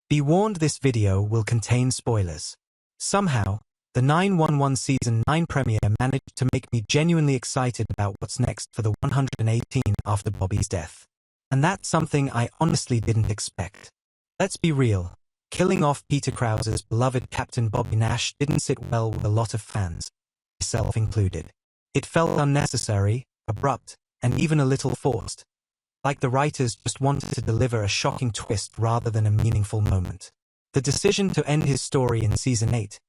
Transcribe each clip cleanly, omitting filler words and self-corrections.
Be warned, this video will contain spoilers. Somehow, the 911 Season 9 premiere managed to make me genuinely excited about what's next for the 118 after Bobby's death. And that's something I honestly didn't expect. Let's be real, killing off Peter Krause's beloved Captain Bobby Nash didn't sit well with a lot of fans, myself included. It felt unnecessary, abrupt, and even a little forced. Like the writers just wanted to deliver a shocking twist rather than a meaningful moment. The decision to end his story in Season 8,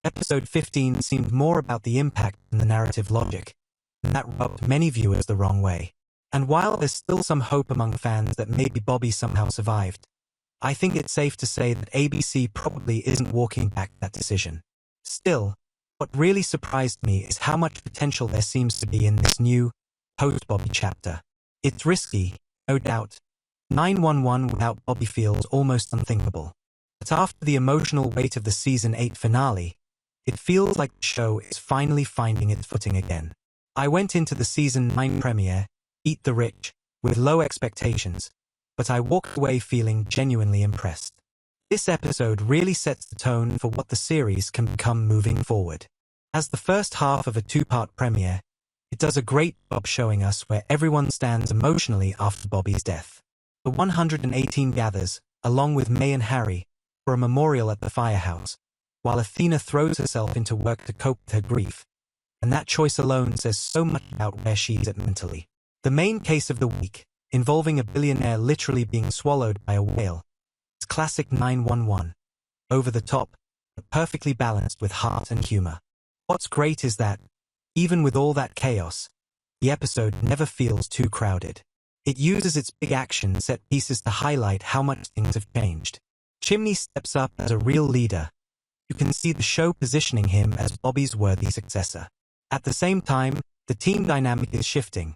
Episode 15 seemed more about the impact than the narrative logic, and that rubbed many viewers the wrong way. And while there's still some hope among fans that maybe Bobby somehow survived, I think it's safe to say that ABC probably isn't walking back that decision. Still, what really surprised me is how much potential there seems to be in this new, post-Bobby chapter. It's risky, no doubt. 911 without Bobby feels almost unthinkable. But after the emotional weight of the Season 8 finale, it feels like the show is finally finding its footing again. I went into the Season 9 premiere, Eat the Rich, with low expectations, but I walked away feeling genuinely impressed. This episode really sets the tone for what the series can become moving forward. As the first half of a two-part premiere, it does a great job showing us where everyone stands emotionally after Bobby's death. The 118 gathers, along with May and Harry, for a memorial at the firehouse, while Athena throws herself into work to cope with her grief. And that choice alone says so much about where she's at mentally. The main case of the week, involving a billionaire literally being swallowed by a whale, is classic 911. Over the top, but perfectly balanced with heart and humor. What's great is that, even with all that chaos, the episode never feels too crowded. It uses its big action set pieces to highlight how much things have changed. Chimney steps up as a real leader. You can see the show positioning him as Bobby's worthy successor. At the same time, the team dynamic is shifting.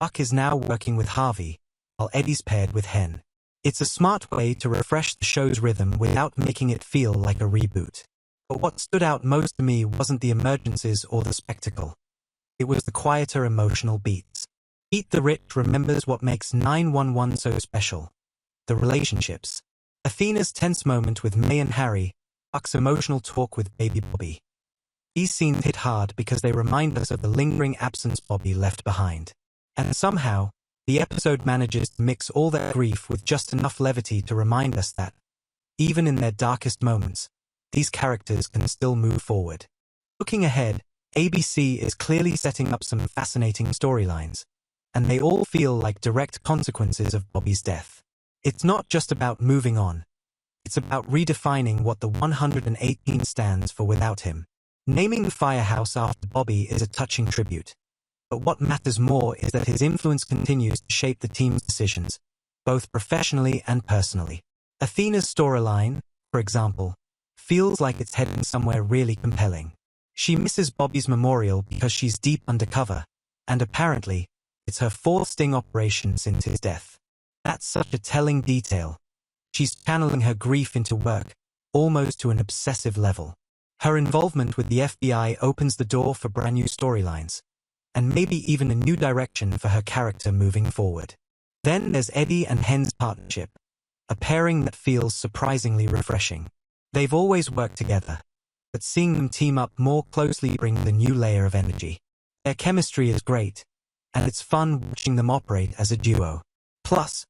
Buck is now working with Harvey, while Eddie's paired with Hen. It's a smart way to refresh the show's rhythm without making it feel like a reboot. But what stood out most to me wasn't the emergencies or the spectacle. It was the quieter emotional beats. Eat the Rich remembers what makes 911 so special. The relationships. Athena's tense moment with May and Harry, Buck's emotional talk with baby Bobby. These scenes hit hard because they remind us of the lingering absence Bobby left behind. And somehow, the episode manages to mix all that grief with just enough levity to remind us that, even in their darkest moments, these characters can still move forward. Looking ahead, ABC is clearly setting up some fascinating storylines, and they all feel like direct consequences of Bobby's death. It's not just about moving on. It's about redefining what the 118 stands for without him. Naming the firehouse after Bobby is a touching tribute. But what matters more is that his influence continues to shape the team's decisions, both professionally and personally. Athena's storyline, for example, feels like it's heading somewhere really compelling. She misses Bobby's memorial because she's deep undercover, and apparently, it's her fourth sting operation since his death. That's such a telling detail. She's channeling her grief into work, almost to an obsessive level. Her involvement with the FBI opens the door for brand new storylines, and maybe even a new direction for her character moving forward. Then there's Eddie and Hen's partnership, a pairing that feels surprisingly refreshing. They've always worked together, but seeing them team up more closely brings a new layer of energy. Their chemistry is great, and it's fun watching them operate as a duo. Plus,